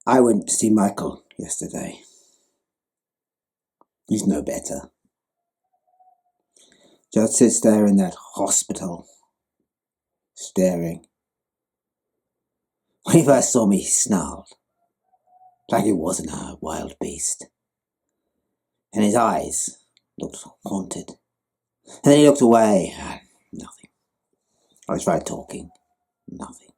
I went to see Michael yesterday. He's no better. Just sits there in that hospital, staring. When he first saw me, he snarled, like he wasn't a wild beast. And his eyes looked haunted. And then he looked away, and nothing. I tried talking, nothing.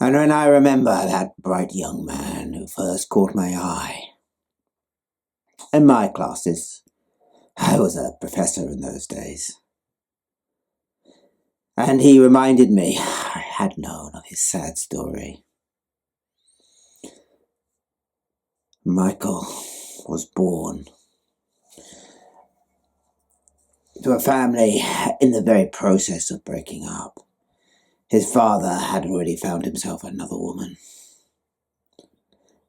And when I remember that bright young man who first caught my eye, in my classes, I was a professor in those days. And he reminded me I had known of his sad story. Michael was born to a family in the very process of breaking up. His father had already found himself another woman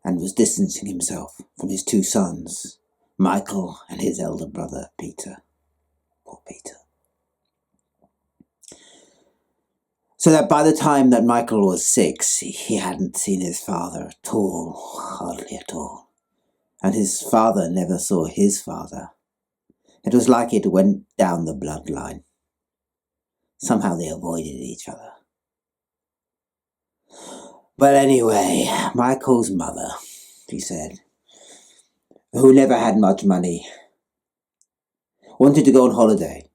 and was distancing himself from his two sons, Michael and his elder brother, Peter. Poor Peter. So that by the time that Michael was 6, he hadn't seen his father at all, hardly at all. And his father never saw his father. It was like it went down the bloodline. Somehow they avoided each other. But anyway, Michael's mother, he said, who never had much money, wanted to go on holiday,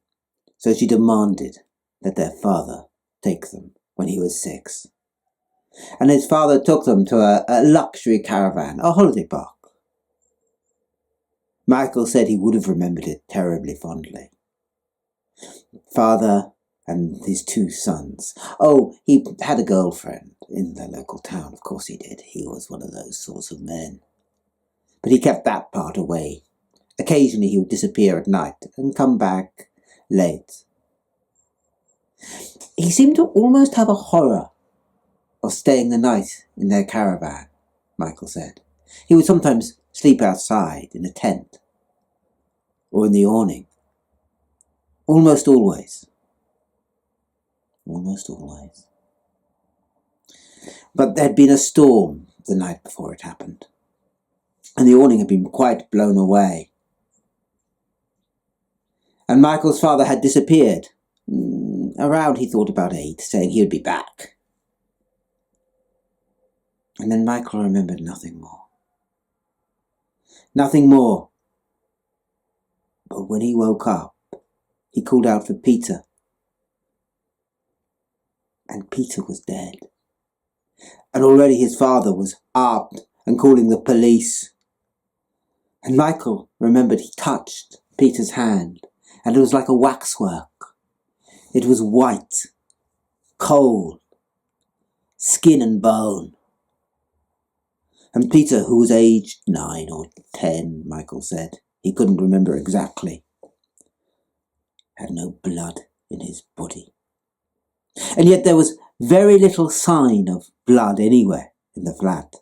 so she demanded that their father take them when he was 6. And his father took them to a luxury caravan, a holiday park. Michael said he would have remembered it terribly fondly. Father and his two sons. Oh, he had a girlfriend in the local town. Of course he did. He was one of those sorts of men. But he kept that part away. Occasionally he would disappear at night and come back late. He seemed to almost have a horror of staying the night in their caravan, Michael said. He would sometimes sleep outside in a tent or in the awning. Almost always. Almost always. But there had been a storm the night before it happened, and the awning had been quite blown away. And Michael's father had disappeared. Around, he thought, about 8, saying he would be back. And then Michael remembered nothing more. Nothing more. But when he woke up, he called out for Peter. And Peter was dead. And already his father was armed and calling the police. And Michael remembered he touched Peter's hand, and it was like a waxwork. It was white, cold, skin and bone. And Peter, who was aged 9 or 10, Michael said, he couldn't remember exactly, had no blood in his body. And yet there was very little sign of blood anywhere in the flat.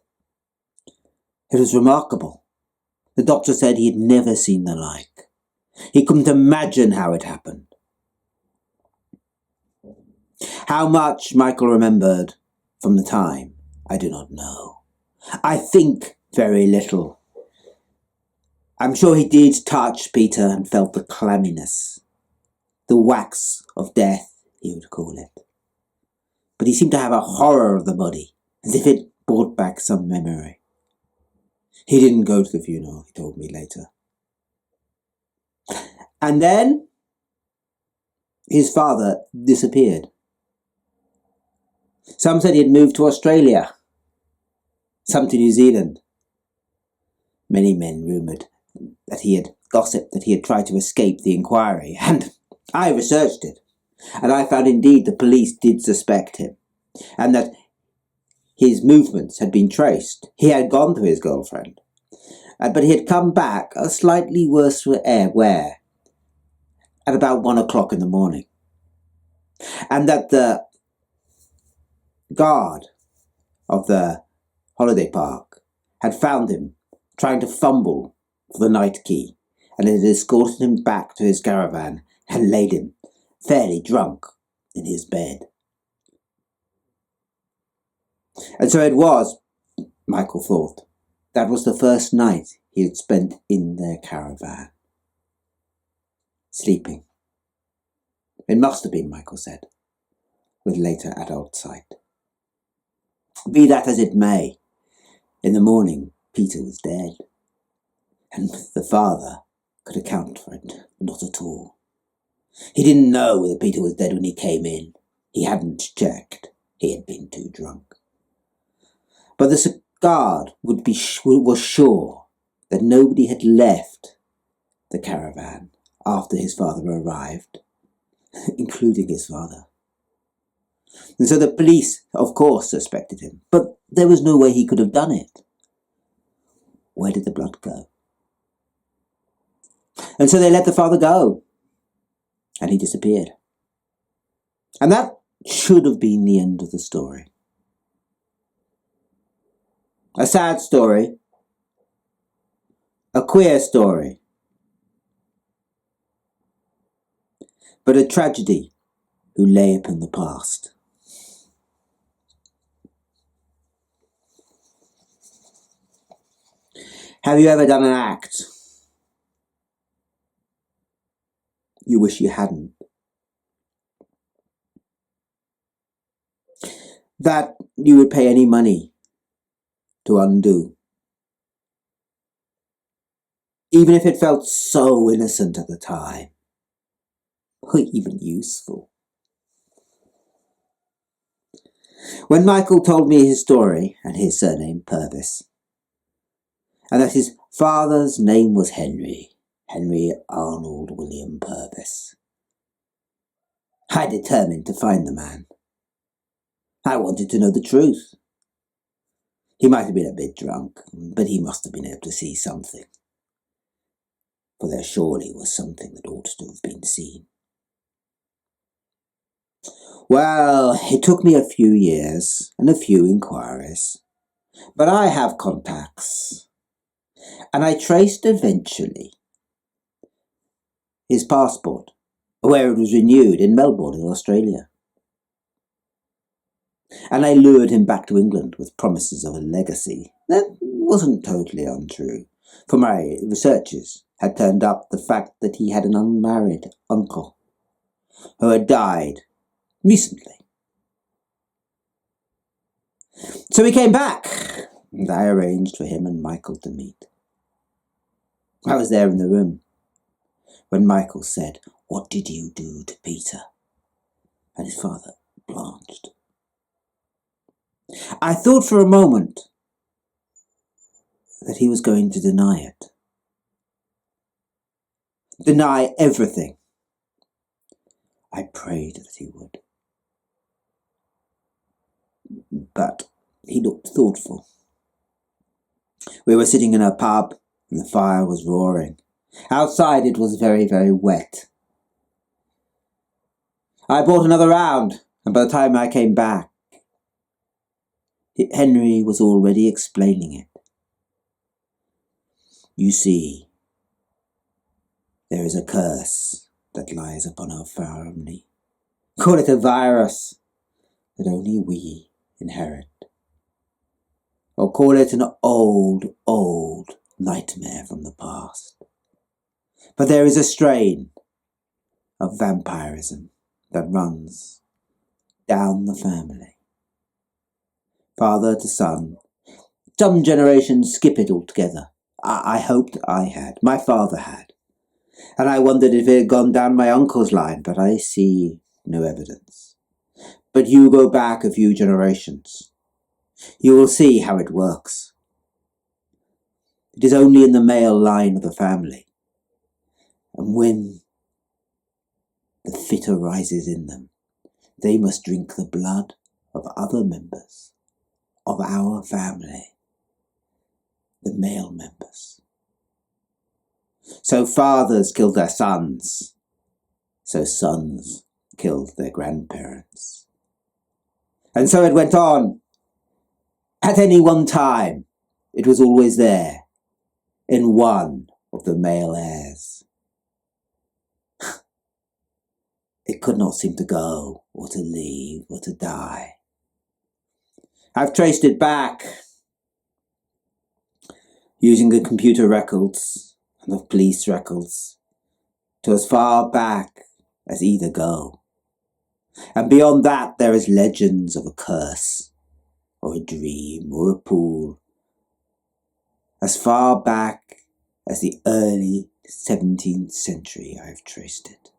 It was remarkable. The doctor said he had never seen the like. He couldn't imagine how it happened. How much Michael remembered from the time, I do not know. I think very little. I'm sure he did touch Peter and felt the clamminess, the wax of death, he would call it. But he seemed to have a horror of the body, as if it brought back some memory. He didn't go to the funeral, he told me later. And then his father disappeared. Some said he had moved to Australia, some to New Zealand. Many men rumoured that he had gossiped that he had tried to escape the inquiry, and I researched it, and I found indeed the police did suspect him, and that his movements had been traced. He had gone to his girlfriend, but he had come back a slightly worse wear at about 1 o'clock in the morning, and that the guard of the holiday park had found him trying to fumble for the night key, and had escorted him back to his caravan and laid him, fairly drunk, in his bed. And so it was, Michael thought. That was the first night he had spent in their caravan. Sleeping. It must have been, Michael said, with later adult sight. Be that as it may, in the morning Peter was dead, and the father could account for it not at all. He didn't know whether Peter was dead when he came in. He hadn't checked. He had been too drunk. But the guard was sure that nobody had left the caravan after his father arrived, including his father. And so the police, of course, suspected him, but there was no way he could have done it. Where did the blood go? And so they let the father go, and he disappeared. And that should have been the end of the story. A sad story, a queer story, but a tragedy who lay upon the past. Have you ever done an act you wish you hadn't? That you would pay any money to undo? Even if it felt so innocent at the time, or even useful. When Michael told me his story and his surname Purvis, and that his father's name was Henry Arnold William Purvis, I determined to find the man. I wanted to know the truth. He might have been a bit drunk, but he must have been able to see something. For there surely was something that ought to have been seen. Well, it took me a few years and a few inquiries, but I have contacts, and I traced eventually his passport, where it was renewed in Melbourne in Australia. And I lured him back to England with promises of a legacy. That wasn't totally untrue, for my researchers had turned up the fact that he had an unmarried uncle who had died recently. So he came back, and I arranged for him and Michael to meet. I was there in the room when Michael said, "What did you do to Peter?" And his father blanched. I thought for a moment that he was going to deny it. Deny everything. I prayed that he would. But he looked thoughtful. We were sitting in a pub and the fire was roaring. Outside it was very, very wet. I bought another round, and by the time I came back, Henry was already explaining it. You see, there is a curse that lies upon our family. Call it a virus that only we inherit. Or call it an old, old nightmare from the past. But there is a strain of vampirism that runs down the family. Father to son. Some generations skip it altogether. I hoped I had. My father had. And I wondered if it had gone down my uncle's line, but I see no evidence. But you go back a few generations. You will see how it works. It is only in the male line of the family. And when the fit arises in them, they must drink the blood of other members of our family, the male members. So fathers killed their sons, so sons killed their grandparents. And so it went on. At any one time, it was always there, in one of the male heirs. It could not seem to go, or to leave, or to die. I've traced it back using the computer records and the police records to as far back as either go. And beyond that there is legends of a curse, or a dream, or a pool, as far back as the early 17th century I've traced it.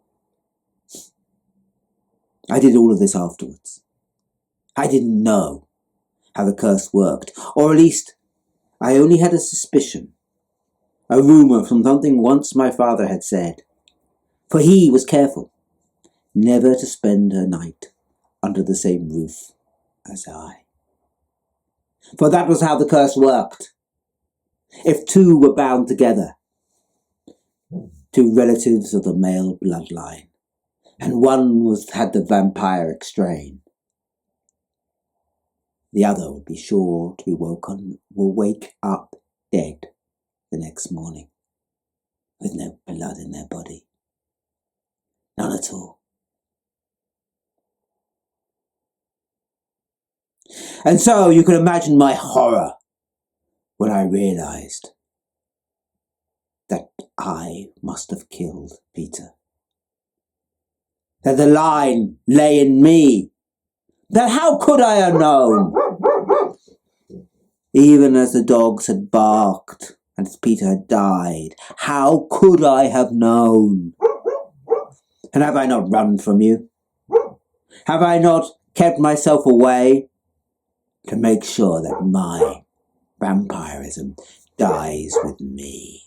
I did all of this afterwards. I didn't know how the curse worked, or at least I only had a suspicion, a rumour from something once my father had said, for he was careful never to spend a night under the same roof as I. For that was how the curse worked. If two were bound together, two relatives of the male bloodline, and one had the vampiric strain, the other would be sure to will wake up dead the next morning, with no blood in their body. None at all. And so you can imagine my horror when I realised that I must have killed Peter. That the line lay in me. That how could I have known? Even as the dogs had barked and as Peter had died, how could I have known? And have I not run from you? Have I not kept myself away to make sure that my vampirism dies with me?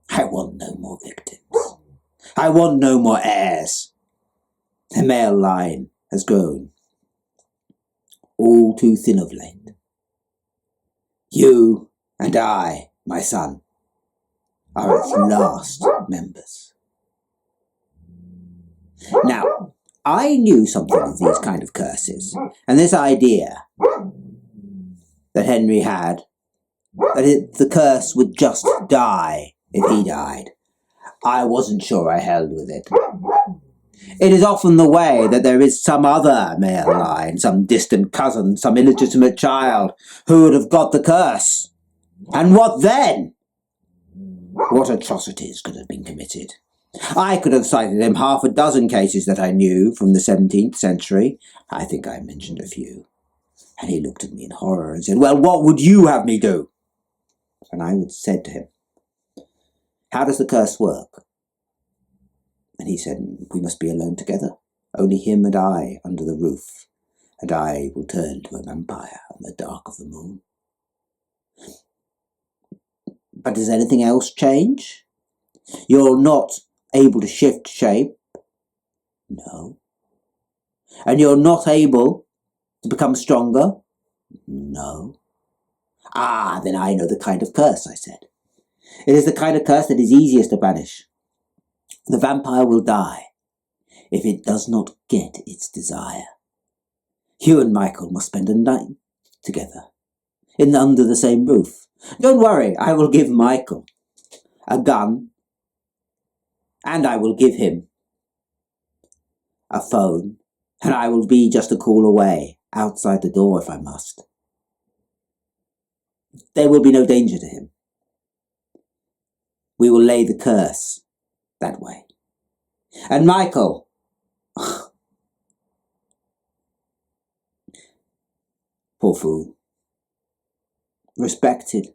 I want no more victims. I want no more heirs. The male line has grown all too thin of late. You and I, my son, are its last members. Now, I knew something of these kind of curses, and this idea that Henry had, that the curse would just die if he died, I wasn't sure I held with it. It is often the way that there is some other male line, some distant cousin, some illegitimate child, who would have got the curse. And what then? What atrocities could have been committed? I could have cited him half a dozen cases that I knew from the 17th century. I think I mentioned a few. And he looked at me in horror and said, well, what would you have me do? And I said to him, how does the curse work? And he said, we must be alone together, only him and I under the roof, and I will turn to a vampire in the dark of the moon. But does anything else change? You're not able to shift shape? No. And you're not able to become stronger? No. Ah, then I know the kind of curse, I said. It is the kind of curse that is easiest to banish. The vampire will die if it does not get its desire. You and Michael must spend a night together, under the same roof. Don't worry, I will give Michael a gun, and I will give him a phone, and I will be just a call away, outside the door if I must. There will be no danger to him. We will lay the curse that way. And Michael, poor fool, respected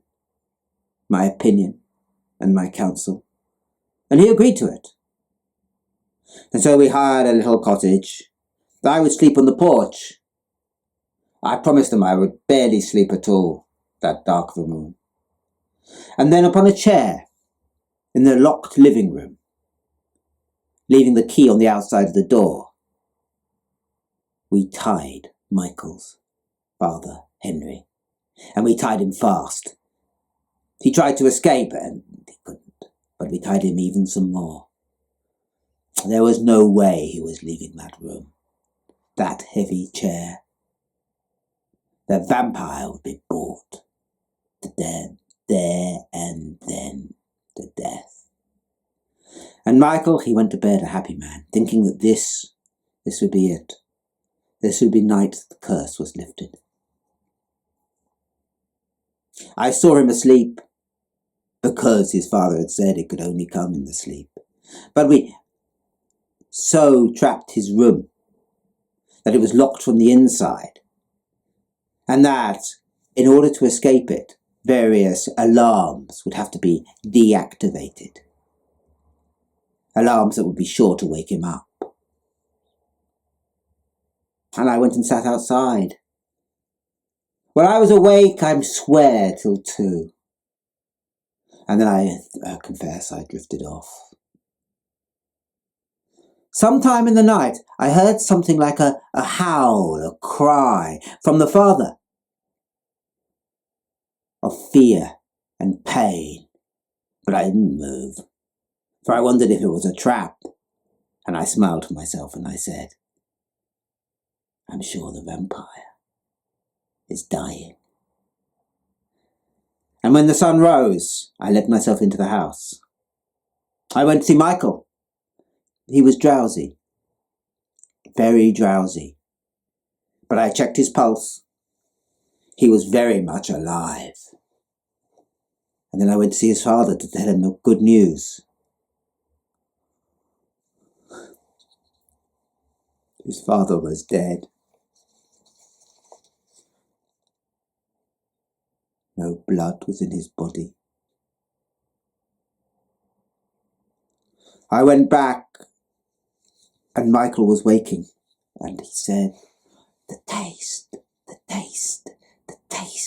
my opinion and my counsel, and he agreed to it. And so we hired a little cottage. I would sleep on the porch. I promised them I would barely sleep at all that dark of a moon. And then upon a chair in the locked living room, leaving the key on the outside of the door, we tied Michael's father, Henry, and we tied him fast. He tried to escape, and he couldn't, but we tied him even some more. There was no way he was leaving that room, that heavy chair. The vampire would be brought to death, there and then to death. And Michael, he went to bed a happy man, thinking that this would be it. This would be night the curse was lifted. I saw him asleep, because his father had said it could only come in the sleep. But we so trapped his room that it was locked from the inside, and that, in order to escape it, various alarms would have to be deactivated. Alarms that would be sure to wake him up. And I went and sat outside. When I was awake, I swear, till 2. And then I confess I drifted off. Sometime in the night, I heard something like a howl, a cry from the father of fear and pain. But I didn't move, for I wondered if it was a trap. And I smiled to myself and I said, I'm sure the vampire is dying. And when the sun rose, I let myself into the house. I went to see Michael. He was drowsy, very drowsy. But I checked his pulse. He was very much alive. And then I went to see his father to tell him the good news. His father was dead. No blood was in his body. I went back, and Michael was waking, and he said, the taste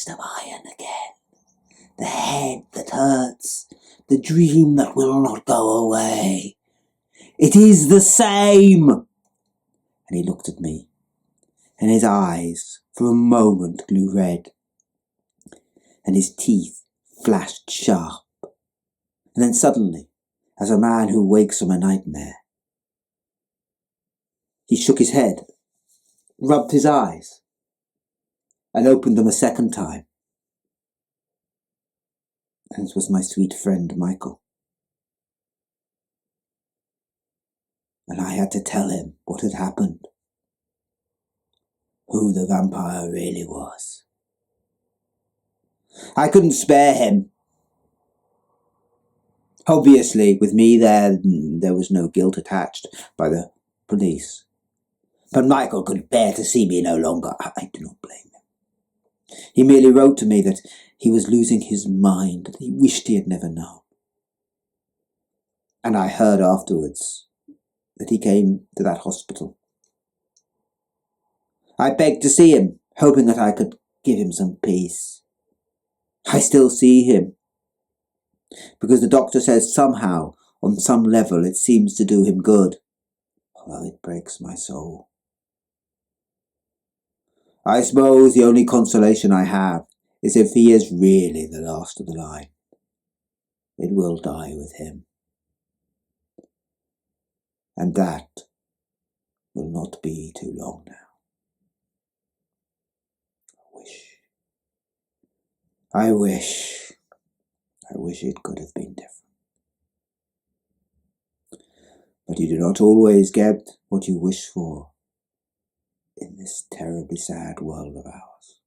of iron again. The head that hurts, the dream that will not go away. It is the same. And he looked at me, and his eyes for a moment grew red, and his teeth flashed sharp. And then suddenly, as a man who wakes from a nightmare, he shook his head, rubbed his eyes, and opened them a second time. And it was my sweet friend Michael. And I had to tell him what had happened, who the vampire really was. I couldn't spare him. Obviously, with me there was no guilt attached by the police. But Michael could bear to see me no longer. I do not blame him. He merely wrote to me that he was losing his mind, that he wished he had never known. And I heard afterwards that he came to that hospital. I begged to see him, hoping that I could give him some peace. I still see him, because the doctor says somehow, on some level, it seems to do him good, although it breaks my soul. I suppose the only consolation I have is if he is really the last of the line. It will die with him. And that will not be too long now. I wish it could have been different. But you do not always get what you wish for in this terribly sad world of ours.